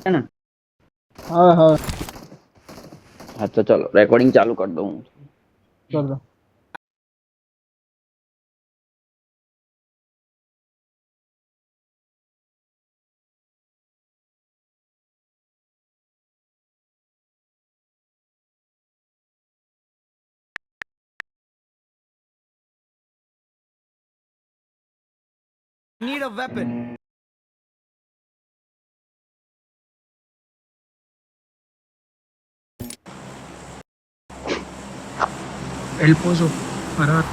है ना? हाँ हाँ हाँ तो चलो रिकॉर्डिंग चालू कर दो हूँ। कर दो। Need a weapon. एल पोजो हरार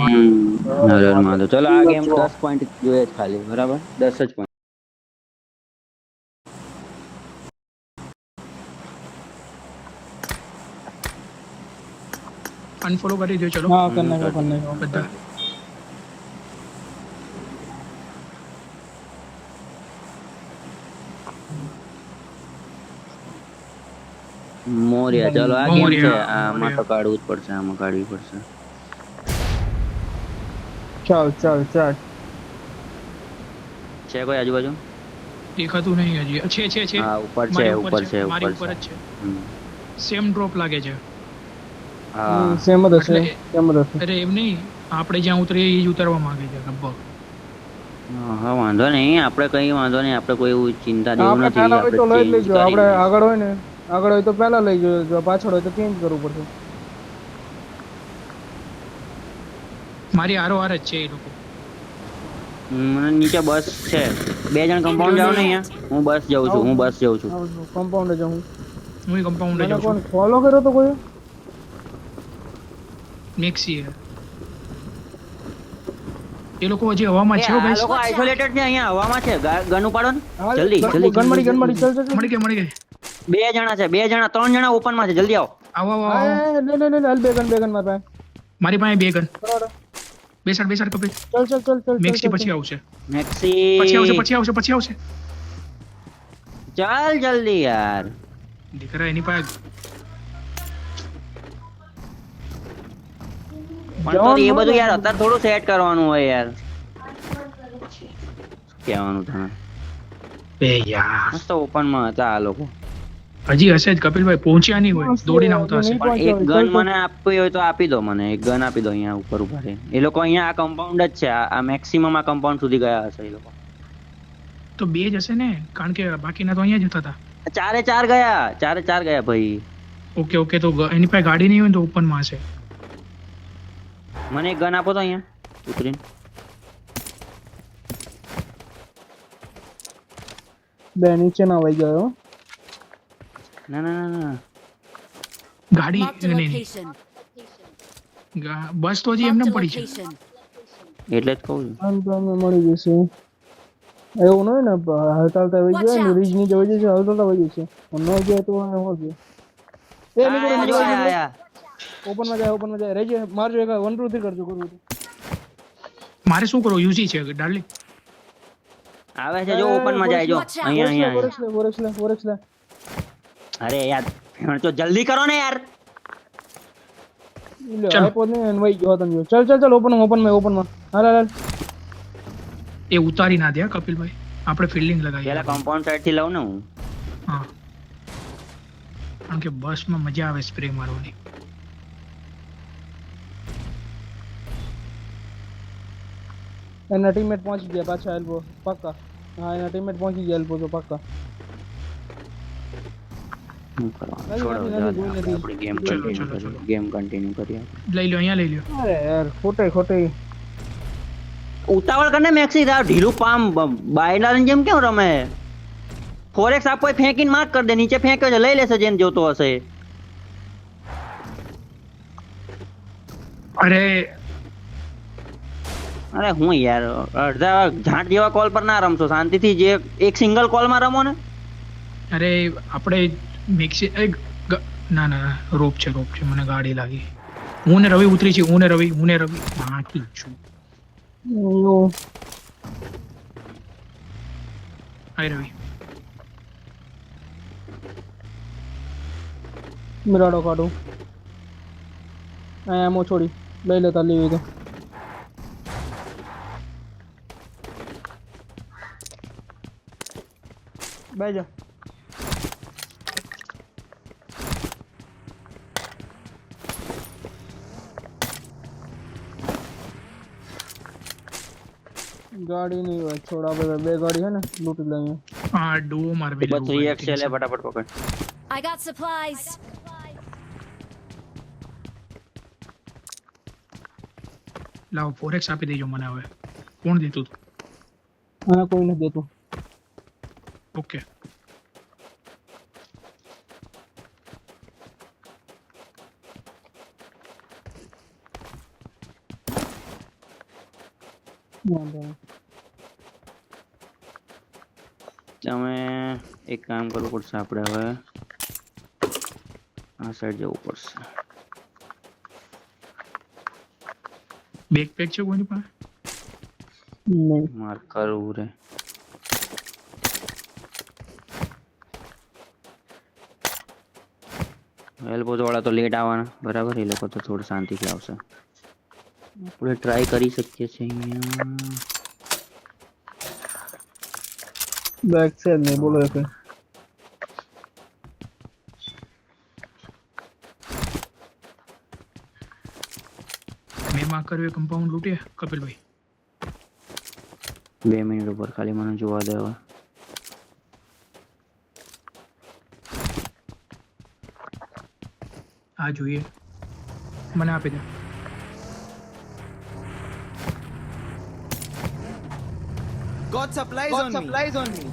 હર માં તો ચલો આ ગેમ 10 પોઈન્ટ જોઈએ જ ખાલી બરાબર 10 જ પોઈન્ટ अनफॉलो कर दो चलो हाँ करने का बता મોરિયા ચલો આ ગેમ છે આમાં મોરિયા તો કાઢવું જ પડશે આમાં કાઢવી પડશે चल चल चल છે કોઈ આજુબાજુ देखा तू नहीं हजी अच्छे अच्छे अच्छे હા ઉપર છે મારી ઉપર છે મારી ઉપર ઉપર છે જ છે હમ. સેમ ડ્રોપ લાગે છે હા सेम दस એટલે- सेम दस અરે એમ નહીં આપણે જ્યાં ઉતરીએ એ જ ઉતરવા માંગે છે લગભગ હા વાંધો નહીં આપણે કઈ વાંધો નહીં આપણે કોઈ એવું ચિંતા જેવું આપણે નથી પહેલા હોય તો લઈ જ change લેજો કરી આપણે લઈશું. આગળ હોય ને આગળ હોય તો પહેલા લઈ જજો જો પાછળ હોય તો ચેન્જ કરવું પડશે મારી આરો આર જ છે એ લોકો મને નીચે બસ છે બે જણ કમ્પાઉન્ડ જાવ ને અહીંયા હું બસ જાઉં છું હું બસ જાઉં છું કમ્પાઉન્ડ જાઉં હું કમ્પાઉન્ડ મને જાઉં કોણ છું ફોલો કર્યો તો કોઈ મેક્સી એ લોકો હજી હવામાં છે એ આ ગાઈસ લોકો આઇસોલેટેડ છે અહીંયા હવામાં છે ગન ઉપાડો ને હાલ, જલ્દી જલ્દી ગન મળી ચલ ચલ ચલ મળી ગઈ બે જણા છે બે જણા ત્રણ જણા ઓપન માં છે જલ્દી આવો આવો આવો આવો એ, લે લે લે હાલ બે ગન માર પાસે મારી પાસે બે ગન બરાબર બેસાડ કપી ચલ ચલ ચલ ચલ મેક્સી પછી આવશે મેક્સી પછી આવશે ચાલ જલ્દી યાર દીકરા એની પાસે પણ તો એ બધું યાર અત્યારે થોડું સેટ કરવાનું હોય યાર કહેવાનું તને બે યાર મસ્ત ઓપન માં હતા આ લોકો હજી હશે જ કપિલભાઈ પહોંચ્યા નહીં હોય દોડીને આવતા હશે પણ એક ગન મને આપવી હોય તો આપી દો મને એક ગન આપી દો અહીંયા ઉપર ઉભા રહે એ લોકો અહીંયા આ કમ્પાઉન્ડ જ છે આ મેક્સિમમ આ કમ્પાઉન્ડ સુધી ગયા હશે એ લોકો તો બે જ હશે ને કારણ કે બાકીના તો અહીંયા જ હતા ચારે ચાર ગયા ભાઈ ઓકે ઓકે તો એની પાસે ગાડી નહીં હોય ને તો ઓપનમાં હશે મને એક ગન આપો તો અહીંયા ઉતરીને બે નીચે ના વઈ ગયો ના ના ના ના ગાડી Marked a નહીં location. બસ તો હજી એમને પડી છે Location. એટલે જ કહું છું આમ તો અમે મળી જશે એવું ન હોય ને હલતા વઈ Watch જાય ને out. રીજ નીચે વઈ જશે હલતા વઈ જશે ન જાય તો હોય એ આયા. ઓપન માં જાય રેજે મારજો એક 1 2 3 કરજો કરવું તો. મારે શું કરવું યુઝી છે ડાર્લિંગ આવે છે જો ઓપન માં જાય જો Watch out. અહીંયા ફોરેક્સ લે અરે યાર તો જલ્દી કરો ને યાર લે ચલો. આઈપોડ ને વઈ ગયો તને જો. ચલ ઓપન માં હાલ એ ઉતારી ના દે હા, કપિલભાઈ આપણે ફિલ્ડિંગ લગાવીએ પેલા કમ્પાઉન્ડ સાઈડ થી લઉં ને હું હા કારણ કે બસમાં મજા આવે સ્પ્રે મારવાની એના ટીમમેટ પહોંચી ગયા પાછા એલ્બો પક્કા હા એના ટીમમેટ પહોંચી ગયા એલ્બો તો પક્કા શું કરવાનું? નથી, છોડો, નથી, જવા દો. નથી, આપણે નથી. આપણી ગેમ ચલો, કન્ટિન્યુ ચલો, કરીએ ચલો. ગેમ કન્ટિન્યુ કરીએ લઈ લો અહીંયા લઈ લો અરે યાર ખોટે ઉતાવળ કરને મેક્સી તાર ઢીલું પામ બાયલાની જેમ કેમ રમે ફોરેક્સ આપો એ ફેંકીને માર્ક કરી દે નીચે ફેંક્યો છે લઈ લેશે જેમ જોતો હશે અરે અરે હું યાર અડધા ઝાંટ જેવા કોલ પર ના રમશો શાંતિથી જે એક સિંગલ કોલમાં રમો ને અરે આપણે મિક્સી ના ના રોપ છે મને ગાડી લાગી હું ને રવિ ઉતરી છે હું ને રવિ બાકી છું હાય રવિ મિરાડો કાઢું અહીંયા એમો છોડી લઈ લેતા લેવી તો બેજા गाड़ी नहीं है छोड़ा बे गाड़ी है ना लूट लेंगे हाँ डुओ मार भी बस 3 XL है फटाफट पकड़ I got supplies. લાવ 4x આપી દેજો મને હવે કોણ દેતું हाँ कोई नहीं दे तू ઓકે वांधो नहीं। તમે એક કામ કરવું પડશે આપણે હવે આ સાઈડ જવું પડશે બેકપેક છે કોઈની પાસે नहीं માર કરવું રે એલ્બોઝ વાળા તો લેટ આવવાના બરાબર એ લોકો તો થોડું શાંતિથી આવશે આપણે ટ્રાય કરી શકીએ છીએ અહીંયા बैक से नहीं बोलो ऐसे મેં માં કર્યું કમ્પાઉન્ડ લૂટીએ કપિલભાઈ 2 મિનિટ ઉપર ખાલી મને જોવા દે હવે આ જોઈએ મને આપી દે Got supplies on me.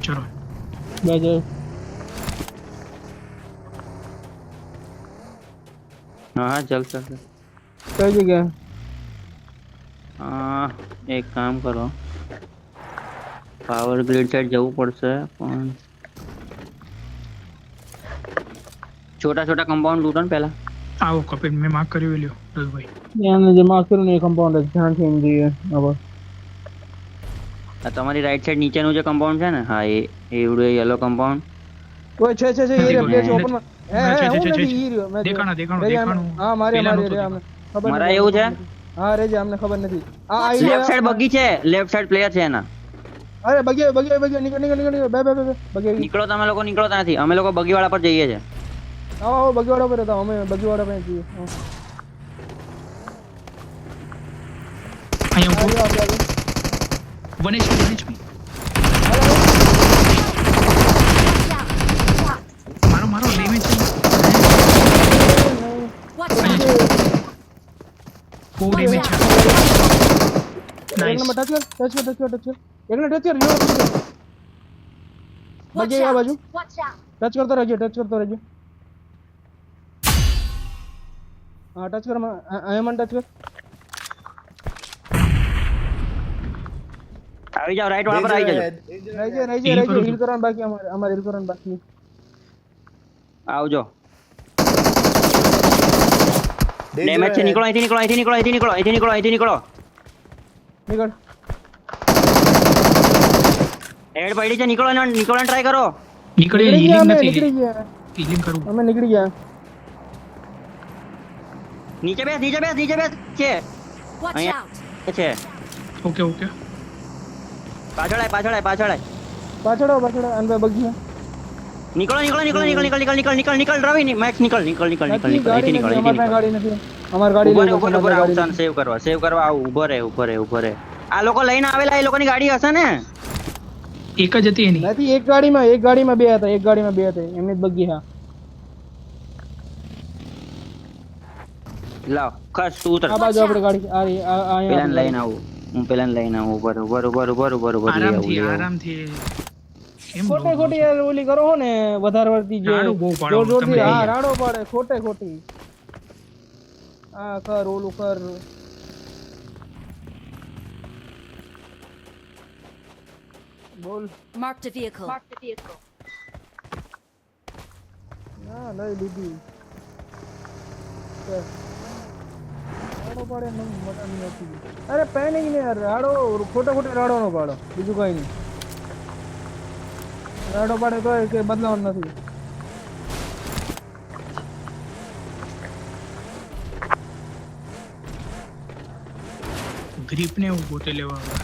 ચલો बैठो હા હા ચાલ ચાલ ચાલ. कई जगह હા એક કામ કરો પાવર ગ્રીડ સાઈડ જવું પડશે પણ छोटा छोटा कंपाउंड लूटो ने पहला આવો કપિલ મેં માર્ક કર્યું લ્યો રવિભાઈ यहाँ ने जमा करो नहीं कंपाउंड ध्यान से दी है अब આ તમારી રાઈટ સાઈડ નીચેનું જે કમ્પાઉન્ડ છે ને હા એ એવડું येलो કમ્પાઉન્ડ ओए छे छे छे ये रे प्लेस ओपन में छे, छे, छे, छे, ये रह्यो मैं દેખાણો દેખાણો रे દેખાણો हां मारे પેલા मारे નહોતું रे દેખાણું. हमने खबर મારા એવું છે हां रे जे हमने खबर नहीं आ आई લેફ્ટ સાઈડ બગી છે લેફ્ટ સાઈડ પ્લેયર છે એના अरे बगे बगे बगे निकल निकल निकल बे बे बे बगे નીકળો તમે લોકો નીકળો ત્યાંથી અમે લોકો બગી વાળા પર જઈએ છે आओ आओ बगीवाड़ा पर रहता हूं मैं बगीवाड़ा पे जी અહીંયા ઊભો आगे आगे 1 HP મારો મારો ડેમેજ છે Watch out. બહુ ડેમેજ છે एक નાઈસ नंबर टच कर एक ने टच कर यो Watch बगे आ बाजू out. Watch out. टच करता रहिए हां टच कर आई मन टच कर આવી જાઓ રાઈટ વાળા પર આવી જાજો रह जा हील करन बाकी हमारे हील करन बाकी આવજો ડેમેજ છે નીકળો અહીંથી નીકળો અહીંથી નીકળો અહીંથી નીકળો અહીંથી નીકળો અહીંથી નીકળો निकल હેડ પડી છે નીકળવાનો ટ્રાય કરો નીકળી निकल હીલિંગ गया નથી निकल गया હીલિંગ કરું हमें निकल गया નીચે બેસ છે Watch અહીંયા. out. છે ઓકે ઓકે પાછળ આય पाछड़ो अंदर बगी है નીકળ રવિ મેક્સ નીકળ नहीं गाड़ी અહીંથી नहीं નીકળ हमारे पास गाड़ी नहीं हमारी गाड़ी ले ઉપર लो આવसान સેવ કરવા આવ ઊભો રહે આ લોકો લઈને આવેલા એ લોકોની ગાડી હશે ને એક જ હતી એની नहीं एक गाड़ी में बे था एमने बगी हां લાવ ખસ તું ઉતર आ बाजू अपनी गाड़ी आ रही आ પેલાને લઈને આવું હું પેલાને લઈને આવું ઉપર લઈ આરામથી આવું આરામથી કેમ खोटे खोटे यार ओली करो हो ने વધારે વર્તી જે રાડો બહુ પાડો જોર જોર તમે થી લઈ હા જાઓ. રાડો પાડે खोटे खोटी आ कर ઓલું કર બોલ Marked a vehicle. ના લઈ લીધી રાડો પાડે ન મટા નહીં હતી અરે પેનિંગ ને યાર રાડો खोटे खोटे રાડો નો પાડો બીજું કઈ નહીં રાડો પાડે તો કે બદલાવાનું નથી ગ્રીપ ને એવું ગોતે લેવા આવે.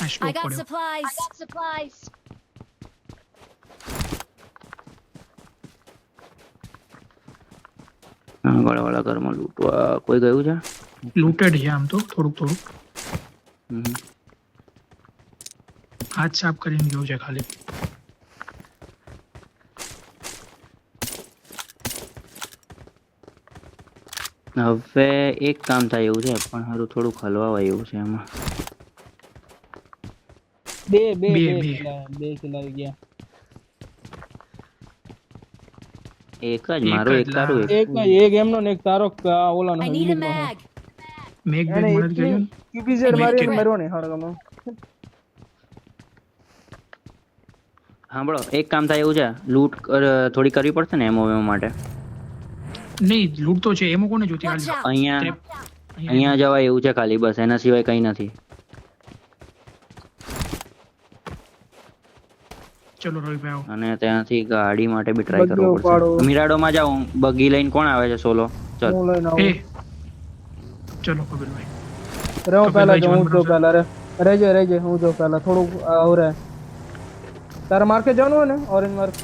આ I સ્ટોપ got પડ્યો. supplies. ગળવાળા ઘરમાં લૂંટવા કોઈ ગયું છે? લૂંટેડ છે આમ તો થોડુંક. હમ. હાથ સાફ કરીને ગયો છે ખાલી. હવે એક કામ થાય એવું છે પણ સારું થોડુંક હલવા એવું છે એમાં. બે બે. કિલ આવી ગયા. એક જ એક મારું જ એક તારું લા. એક. એક એમનો ને એક તારો ઓલાનો I need a mag. મેઘ એને મને જ ગયો ને. ક્યુબીઝેડ મારી એક- મર્યો ને હાડો ગમો. સાંભળો એક કામ થાય એવું છે લૂંટ થોડી કરવી પડશે ને એમો માટે. નહીં લૂંટ તો છે એમાં કોને જોતી Watch હાલ. out. અહીંયા જવાય એવું છે ખાલી બસ એના સિવાય કઈ નથી. ચલો રવિભાઈ આવો. અને ત્યાંથી ગાડી માટે બી ટ્રાય કરવો બગીઓ પાડો. પડશે. મિરાડો માં જાઉં બગી લઈને કોણ આવે છે સોલો? ચલ હું લઈને એ આવું. ચલો કપિલભાઈ. રહો પહેલા કપિલભાઈ હું જવાનું જો છે. પહેલા રહેજે હું જો પહેલા થોડુંક આવરે. તારે માર્કે જવાનું હોય ને ઓરેન્જ માર્ક.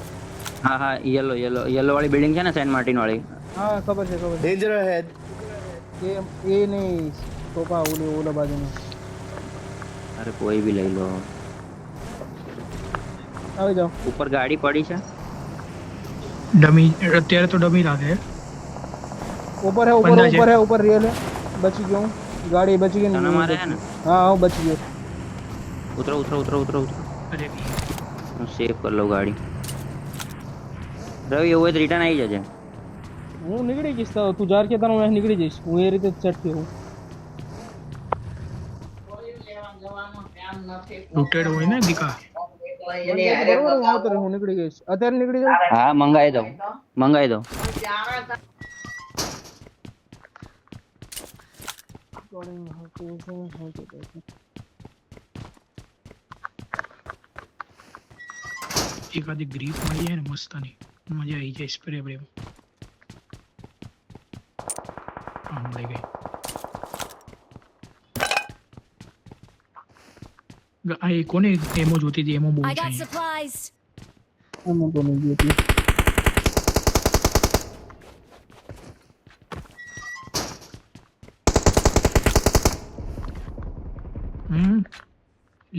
હા હા યલો વાળી બિલ્ડિંગ છે ને સેન્ટ માર્ટિન વાળી. હા ખબર છે. Danger ahead. એ નહીં ટોપા ઓલા બાજુમાં અરે કોઈ બી લઈ લો. આવી જાઓ. ઉપર ગાડી પડી છે. ડમી અત્યારે તો ડમી લાગે. ऊपर है बंदा है। ऊपर रियल है. बच गया हूँ. गाड़ी बच गई તને नहीं મારે છે ને हाँ हाँ बच गया. ઉતરો. અરે હું સેવ કરી લઉં ગાડી. રવિ એવું હોય તો રિટર્ન આવી જજે. હું નીકળી જઈશ તો તું જાર કે તારો હું નીકળી જઈશ. હું એ રીતે સેટ થયો. લૂંટેડ હોય ને દીકા. બરોબર હું આવતો રહું. હું નીકળી જઈશ. અત્યારે નીકળી જાઉં. હા મંગાવી દઉં. એકાદી ગ્રીપ મળી જાય ને મસ્તાની મજા આવી જાય સ્પ્રે બ્રે. હા મળી ગઈ. આ એ કોને એમો જોતી હતી એમો બહુ I છે got અહીંયા. supplies. હું તો નહીં ગયો એટલે.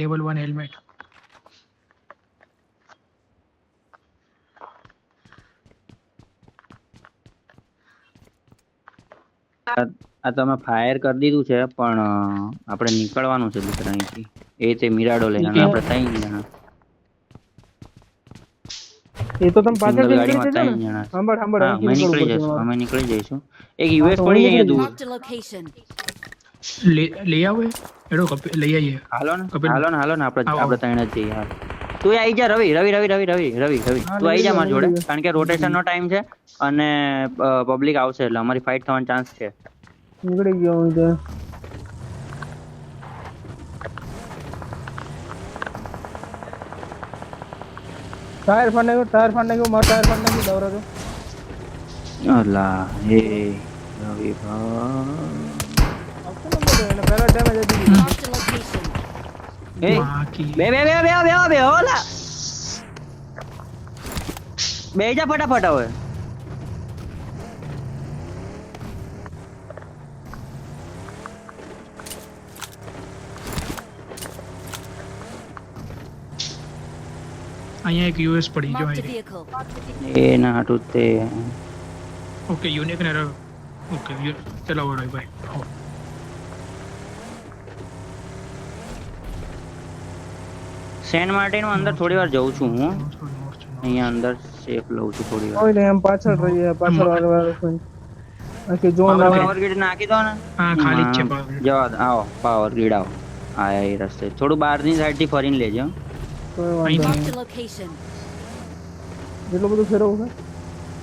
Level 1 helmet. આ તમે ફાયર કરી દીધું છે પણ આપણે નીકળવાનું છે દૂસરા અહીંથી. એ તે મિરાડો લઈને અને આપણે ત્રણ જણા એ તો તમે પાછળ સિંગલ નીકળી ગાડીમાં જજો ત્રણ ને. જણા. સાંભળ હા અમે નીકળી જઈશું અમે નીકળી જઈશું. એક યુએસ તો પડી નીકળી અહીંયા દૂર. Marked a location. લઈ આવે એડો કપી લઈ આવીએ. હાલો ને કપિલ. આપણે આવો. આપણે ત્રણ જ જઈએ. હાલ તું આવી જા રવિ તું આવી જા મારી જોડે કારણ કે રોટેશન નો ટાઈમ છે અને પબ્લિક આવશે એટલે અમારી ફાઇટ થવાનો ચાન્સ છે. નીકળી ગયો હું તો. ટાયર ફાડને ગયો મારો ટાયર ફાડને ગયો દવરા તો. અલા હે રવિ ભાઈ આવતો નંબર તો એને પહેલા ડેમેજ હતી. Marked a location. એ બાકી બે ઓલા બે જા ફટાફટ હવે. અહીંયા એક યુએસ પડી જો Marked a અહીં. vehicle. એ ના હાટું તે ઓકે યુનિક ને ઓકે ચલાવો રવિભાઈ. આવો. સેન્ટ માર્ટિન માં અંદર થોડી વાર જઉં છું હું અહીંયા અંદર સેફ લઉં છું થોડી વાર. કોઈ નહીં એમ પાછળ રહીએ પાછળ વાળો કોઈ. આખી ઝોન આવે. પાવર ગ્રીડ નાખી દો ને. હા ખાલી જ છે પાવર. જવા દો. આવો પાવર ગ્રીડ આવો આયા એ રસ્તે થોડું બહારની સાઈડ થી ફરીને લેજો. કોઈ વાંધો અહીં Marked નહીં. a location. એટલું બધું ફેરવવું છે.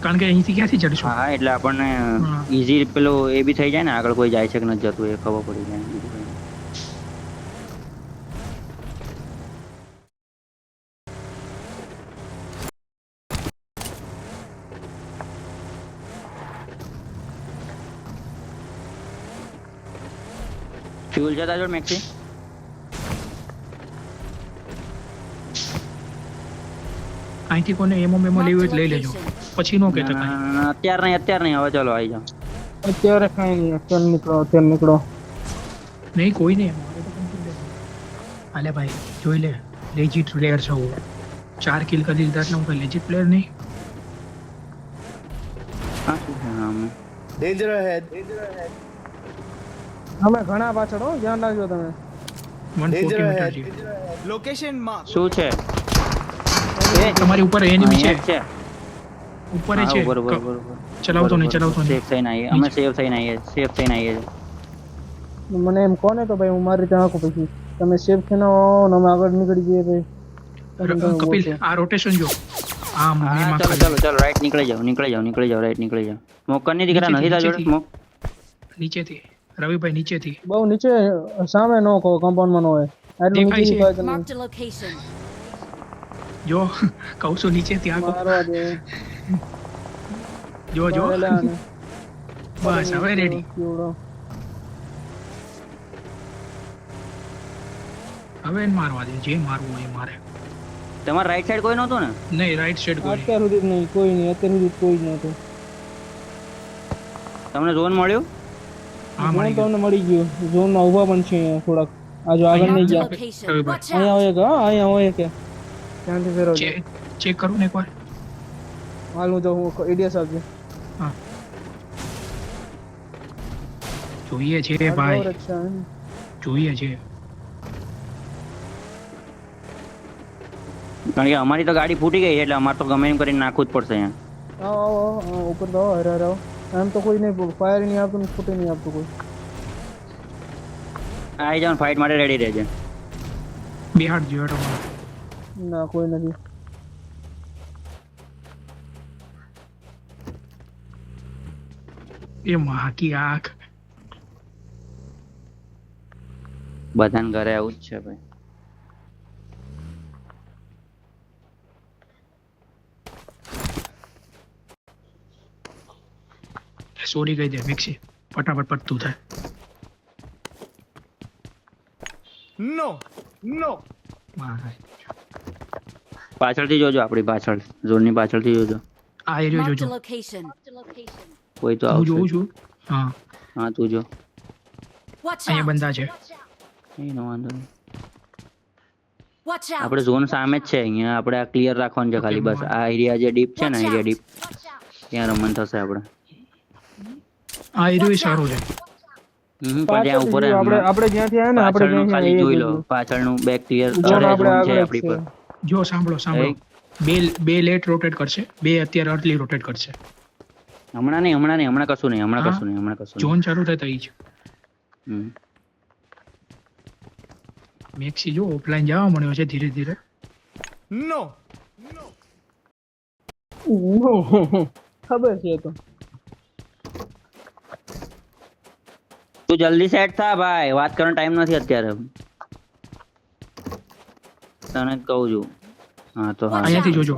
કારણ કે અહીંથી ક્યાંથી ચડશું. હા એટલે આપણને હા. ઈઝી પેલો એ બી થઈ જાય ને આગળ કોઈ જાય છે કે નથી જતું એ ખબર પડી જાય. બીજું કંઈ નહીં. ફ્યુલ છે તારા જોડે મેક્સી? અહીંથી કોને એમો મેમો લેવી હોય તો લઈ લેજો પછી નો કહેતા ના, કાંઈ. ના, ના, અત્યારે નહીં હવે ચલો આવી જાઓ અત્યારે કાંઈ નહીં, અત્યારે નીકળો. નહીં કોઈ નહીં મારે તો complete જ. હાલે ભાઈ જોઈ લે લેજિટ પ્લેયર છે હું 4 કિલ કરી લીધા એટલે હું કોઈ લેજિટ પ્લેયર નહીં. હા શું છે અમે Danger ahead. અમે ઘણા પાછળ હો, ધ્યાન રાખજો તમે. 140 મીટર છે. Location mark. શું છે એ તમારી ઉપર એનિમી છે અહીંયા જ છે ઉપર હા, છે બરોબર, બરોબર. ચલાવતો નહીં ચલાવતો નહીં સેફ થઈને આવીએ અમે સેફ થઈને આવીએ મને એમ કોને તો ભાઈ હું મારી રીતે આંખો પછી તમે સેફ થઈને આવો ને અમે આગળ નીકળી જઈએ ભાઈ. કપિલ આ રોટેશન જો આ હા મેમાં ચલો ખાલી. ચલો ચલો રાઈટ નીકળી જાઓ રાઈટ નીકળી જાઓ સ્મોક કરની દીકરા નથી તારા જોડે સ્મોક નીચેથી રવિભાઈ નીચેથી બહુ નીચે સામે નો કહો, કમ્પાઉન્ડમાં નો હોય આટલું દેખાય નીચે છે. હોય તો નહીં. Marked a location. જો કહું છું નીચેથી આગો મારવા દે. જો મારેલા આને. બસ હવે રેડી કેવડો. હવે એને મારવા દે જે મારવું હોય એ મારે તમારા રાઈટ સાઈડ કોઈ નહોતું ને નહીં રાઈટ સાઈડ કોઈ અત્યાર સુધી જ નહીં, કોઈ નહીં, અત્યાર સુધી કોઈ જ નહોતું. તમને ઝોન મળ્યું હા ઝોન મળી તો ગયું અમને મળી ગયું, ઝોનમાં ઊભા પણ છે અહીંયા થોડાક. આ જો આગળ નહીં Marked a ગયા, location. Everybody. Watch અહીંયા out. હોય કે હા અહીંયા હોય કે ત્યાંથી ફેરવજો. ચેક કરું ને એકવાર હાલ હું જાઉં, એડીએસ આપજો. હા જોઈએ છે ભાઈ રક્ષા હે. જોઈએ છે કારણ કે અમારી તો ગાડી ફૂટી ગઈ છે એટલે અમારે તો ગમે એમ કરીને નાખવું જ પડશે અહીંયા આવો આવો આવો, ઉપર તો આવો, હરે હરે આવો. આમ તો કોઈ નહીં, ફાયર નહીં આપતું ને ફૂટે નહીં આપતું કોઈ. આવી જાઓ ફાઇટ માટે રેડી રહેજે બિહાર જેવો ના કોઈ નથી. એ માકી આંખ બધાને ઘરે આવું જ છે ભાઈ સોરી કહી દે મિક્સી ફટાફટ પટતું થાય No. No. મારે પાછળથી જોજો આપણી પાછળ ઝોનની પાછળથી જોજો આ એરિયો Marked a જોજો location. કોઈ તો હું આવશે જોઉં છું હા હા તું જો Watch અહીંયા out. બંદા છે એનો વાંધો નહીં Watch out. આપણે ઝોન સામે જ છે અહીંયા આપણે આ ક્લિયર રાખવાનું છે ખાલી બસ આ એરિયા જે ડીપ છે ને Watch એરિયા out. ડીપ ત્યાં રમણ થશે આપણે આ એરિયો સારો છે પણ ત્યાં ઉપર આપણે આપણે જ્યાંથી આવ્યા ને આપણે પાછળનું જ્યાંથી ખાલી આવ્યા જોઈ એ લો જોજો. પાછળનું બેક ક્લિયર ઝોન ઝોન આપણે છે આગળ જ આપણી છે. પર જો સાંભળો બે લેટ રોટેટ કરશે બે અત્યારે અર્લી રોટેટ કરશે હમણાં નહીં હમણાં કશું નહીં હા? હમણાં કશું નહીં ઝોન ચાલુ થાય તો ઈ જ હમ. મેક્સી જો ઓફલાઈન જવા મળ્યો છે ધીરે ધીરે No. ખબર છે એ તો. તું જલ્દી સેટ થા ભાઈ વાત કરવાનો ટાઈમ નથી અત્યારે તને જ કહું છું હા તો હા અહીંયાથી જોજો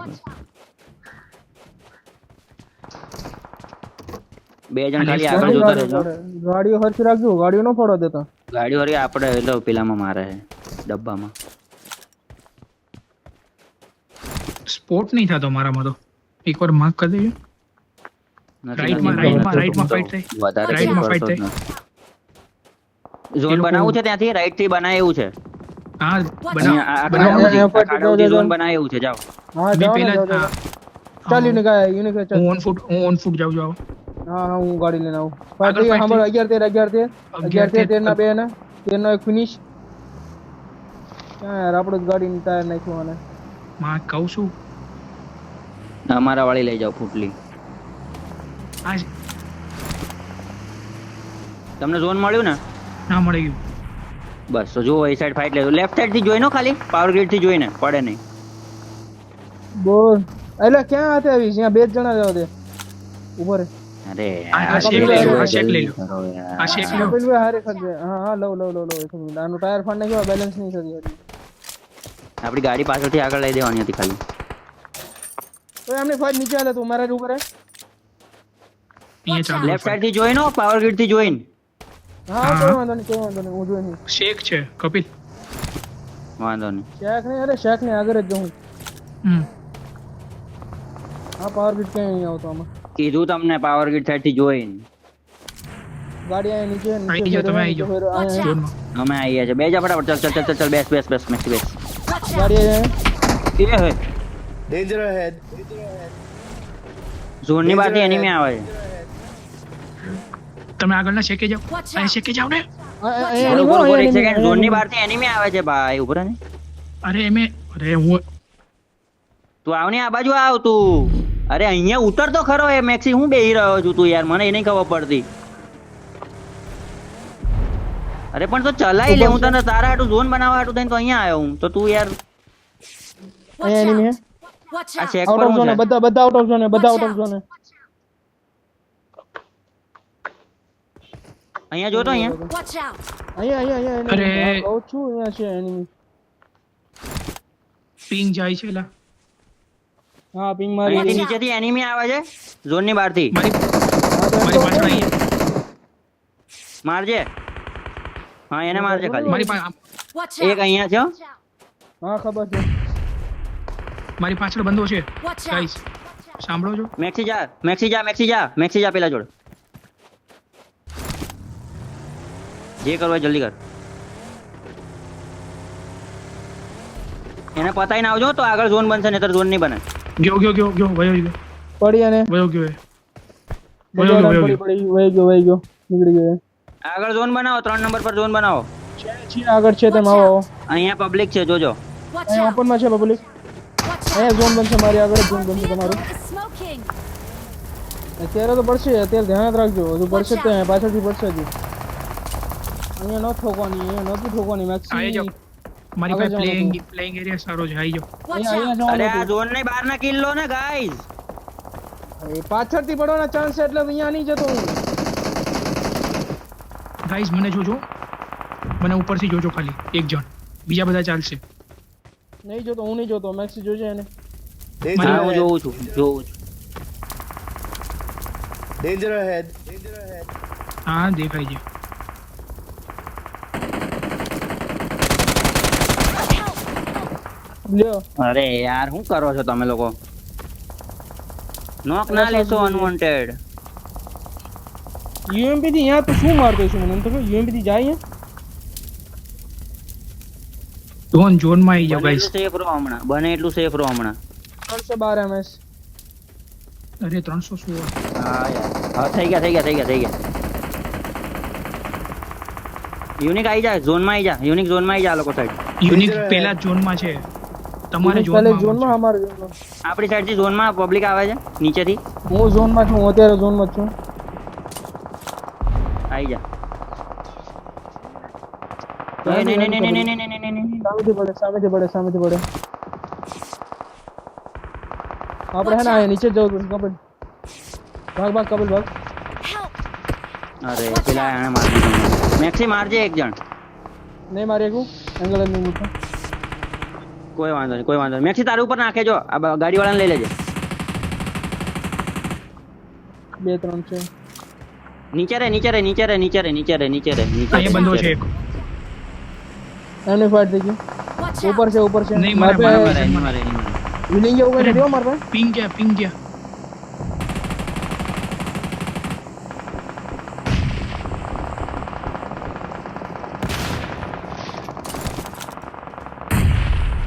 બે જણ ખાલી આગળ જોતા રહેજો ગાડીઓ હરખી રાખજો, ગાડીઓ ન ફોડવા દેતા. ગાડી વાળી આપણે એટલે પેલામાં મારે છે ડબ્બામાં સ્પોટ નહીં થતો મારામાં તો એકવાર માર્ક કરી દેજો નથી, રાઈટમાં, નથી. રાઈટમાં fight થાય. વધારે રાઈટમાં કરતો fight જ નથી. ઝોન બનાવવું છે ત્યાંથી રાઈટ થી બનાય એવું છે હા અહીંયા આ બનાવો ખાડા અહીંયા સુધી- આ ખાડા સુધી જાઓ, ઝોન બનાય એવું છે જાઓ હા મેં જાઓ ને, પેલા જાઓ, જાઓ. ચાલ યુનિક આયા, યુનિક આયા, ચાલ. હું ઓન ફૂટ જાઉં છું હા હા હું ગાડી લઈને આવું. આગળ પાછી fight સાંભળ 11 13 13 ના બે ને 13 નો એક ફિનિશ. ક્યાં યાર આપણું જ ગાડીની ટાયર નાખ્યું આને. માં કહું છું અમારા વાળી લઈ જાઓ ફૂટલી આ તમને ઝોન મળ્યું ને ના મળી ગયું બસ તો જુઓ એ સાઈડ ફાઇટ લેજો લેફ્ટ સાઈડ થી જોઈ નો ખાલી પાવર ગ્રીડ થી જોઈને પડે નહીં બોલ એટલે ક્યાં હાથે આવી જ્યાં બે જ જણા જાવ તે ઉભો રે. અરે આ શેક લઈ લો, આ શેક લઈ લો. આ શેક લો કપિલ ભાઈ હારે ખડજે. હા હા લવ લવ લવ લવ એક મિનિટ. આનું ટાયર ફાડ નાખ્યો, બેલેન્સ નહીં થતી હતી. આપણી ગાડી પાછળથી આગળ લઈ દેવાની હતી ખાલી તો એમની ફાઇટ નીચે હાલે, તું મારા જ ઉપર રહે. અહીંયા ચાલુ લેફ્ટ સાઈડ થી જોઈનો પાવર ગ્રીડ થી જોઈન હા હા. કોઈ વાંધો નહીં, કોઈ વાંધો નહીં, હું જોઈ નહીં. શેક છે કપિલ વાંધો નહીં શેક નહીં, અરે શેક નહીં, આગળ જ જાઉં. હમ હા પાવર બીટ ક્યાંય નહીં આવતો આમાં. કીધું તમને પાવર ગ્રીડ સાઈડ થી જોઈને. ગાડી અહીંયા નીચે આવી જાઓ, તમે આવી જાઓ. Watch out! ઝોનમાં. અમે આવીએ છે. બે જા ફટાફટ. ચલ ચલ ચલ ચલ બેસ બેસ બેસ મેક્સી બેસ. Watch out! ગાડી અહીંયા એ હે Danger ahead. ઝોન ની બહારથી એનિમી આવે છે. તમે આગળના શેકે જાઓ. Watch અહીં out! શેકે જાઓ ને. અહીંયા ઉભો રહો, ઉભો રહો, એક enemy, સેકન્ડ. ઝોન ની enemy. બહારથી એનિમી આવે છે ભાઈ. ઉભો રહે ને. અરે હું તું આવ ને આ બાજુ આવ તું. અરે અહીંયા ઉતર તો ખરો એ મેક્સી. હું બેહી રહ્યો છું તું યાર, મને એ નહીં ખબર પડતી. અરે પણ તો ચલાઈ લે. હું તને તારા હાટુ ઝોન બનાવવા હાટુ થઈને તો અહીંયા આવ્યો હું. તો તું યાર Watch અહીંયા enemy out! હે. Watch આ out! ચેક આઉટ પર ઓફ હું ઝોન છે. બધા આઉટ ઓફ ઝોન બધા આઉટ ઓફ ઝોન અહીંયા જો તો અહીંયા. Watch out! અહીંયા અરે. enemy. કહું છું અહીંયા છે enemy. પિંગ જાય છે એલા. હા પિંગ મારી અહીંયાથી નીચેથી એનિમી આવે છે ઝોન ની બહારથી. મારી પાછળ આવી. મારજે. હા એને મારજે ખાલી. મારી પાસે Watch એક out! અહીંયા છે હો. હા ખબર છે. મારી પાછળ બંધો છે Watch ગાઈસ. out! સાંભળો છો? મેક્સી જા મેક્સી જા મેક્સી જા મેક્સી જા પેલા જોડે. જે કરવું હોય જલ્દી કર. એને પતાઈને આવજો તો આગળ ઝોન બનશે, નહીતર ઝોન નહીં બને. ગયો વયો ગયો. પડી અને વયો ગયો એ. પડી વહી ગયો નીકળી ગયો. આગળ ઝોન બનાવો. 3 નંબર પર ઝોન બનાવો. છે આગળ છે તમે આવો. અહીંયા પબ્લિક છે જોજો. Watch અહીંયા out! ઓપન માં છે પબ્લિક. Watch out! અહીંયા ઝોન બનશે મારી આગળ ઝોન બનશે Vehicle તમારું. is smoking! અત્યારે તો પડશે, અત્યારે ધ્યાન જ રાખજો. હજુ પડશે જ તો અહીંયા પાછળથી પડશે જ. અહીંયા ન ઠોકવાની, અહીંયા નહોતી ઠોકવાની આવી મેક્સી. જાઓ. મારી પાસે પ્લેઇંગ એરિયા સારો છે. આવી જાઓ. Watch અહીંયા out! અરે આ જવાનું ઝોન ની બહાર ના કિલ લો ને ગાઈઝ. હતું. પાછળથી પડવાના ચાન્સ છે એટલે અહીંયા નહીં જતો હું. ગાઈસ મને જોજો. મને ઉપરથી જોજો ખાલી એક જણ. બીજા બધા ચાલશે. નહીં જોતો, હું નહીં જોતો. મેક્સી જોજે એને. Danger હા હું ahead. જોઉં છું. Danger ahead. હા દેખાય છે. લ્યો અરે યાર શું કરો છો તમે લોકો? નોક ના લેશો અનવોન્ટેડ. UMP થી અહીંયા તો શું મારતો છું મને? એમ તો કહો UMP થી જાય ઝોન માં આવી જાઓ બને ગાઈસ. એટલું સેફ રહો હમણાં. બને એટલું સેફ રહો હમણાં. 312 MS. અરે 316. હા યાર. હા થઈ ગયા. યુનિક આવી જા ઝોન માં આવી જા. યુનિક ઝોન માં આવી જા આ લોકો સાઈડ. યુનિક પેલા ઝોન માં છે. તમારે પહેલે ઝોન ઝોનમાં માં અમારે ઝોનમાં. આપણી સાઈડ થી ઝોન માં પબ્લિક આવે છે નીચેથી. હું ઝોનમાં છું, હું અત્યારે ઝોનમાં જ છું. આવી જા. નહીં. સામેથી પડે. આપણે હે ને અહીંયા નીચે જ જવું પડશે. કબલ ભાગ કબલ ભાગ. Help! અરે પેલા એને મારી દીધું. મેક્સી મારજે એક જણ. નહીં મારે એકું એંગલ જ નહીં મૂકતો. કોઈ વાંધો નહીં. મેક્સી તારા ઉપર નાખે જો. આ ગાડી વાળાને લઈ લેજે. 2-3 છે. નીચે રે. અહીંયા બંધો છે એક. એમને ફાઈટ થઈ ગઈ. Watch out! ઉપર છે નહીં, મારે મારે- પાસે નહીં મારે. હિલિંગ જેવું કઈ નથી હો મારે પાસે. પિંગ ગયા.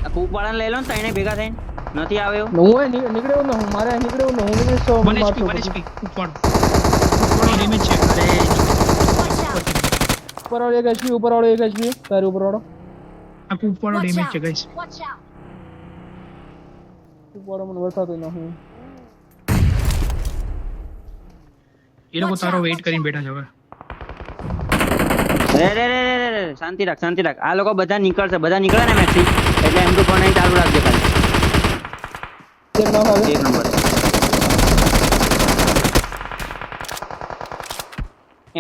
આ કૂપ વાળાને લઈ લો ને તઈને ભેગા થઈને. નથી આવે એવું. હું અહીં નીકળ્યો ને, મારે અહીં નીકળ્યો ને, હું નીકળીશ તો 1 HP મારશો પછી. ઉપર ડેમેજ છે. અરે Watch out! ઉપરવાળો 1 HP, ઉપરવાળો 1 HP, તારી ઉપરવાળો. આ કૂપવાળો Watch ડેમેજ out! છે ગાઈસ. Watch out! ઉપરવાળો મને વળતાતો નથી. એ લોકો તારો વેઇટ કરીને બેઠા છે હવે. રે. શાંતિ રાખ. આ લોકો બધા નીકળશે. બધા નીકળે ને મેક્સી એટલે એમ તો પણ ચાલુ રાખજે ખાલી. એક નામ આવે. એક નંબર.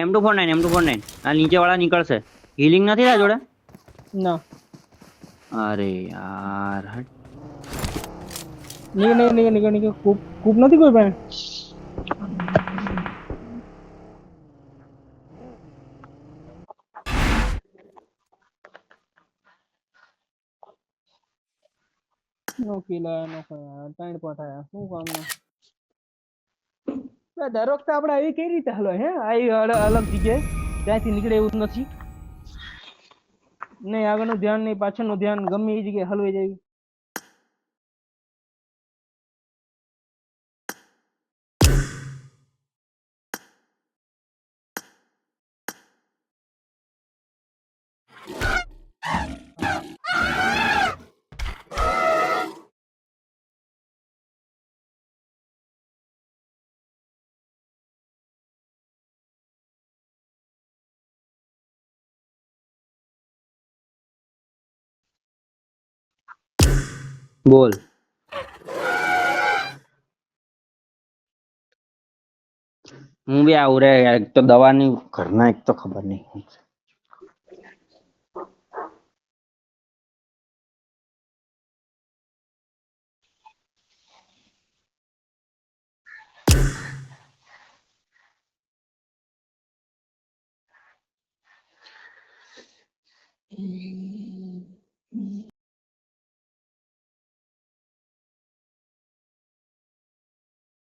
M249. આ નીચે વાળા નીકળશે. હીલિંગ નથી તારા જોડે? ના અરે યાર હટ. નીકળ. કૂપ નથી કોઈ પાસે. નો કિલા નો ખાયા 3 પોઠાયા શું કામ એટલે દર વખતે આપણે આવી કઈ રીતે હલો હે આવી અલગ જગ્યાએ ત્યાંથી નીકળે એવું નથી નહીં આગળનું ધ્યાન નહીં પાછળનું ધ્યાન ગમે એ જગ્યાએ હલવાઈ જાય બોલ હું બી આવું રે યાર એક તો દવાની ઘરના એક તો ખબર નહીં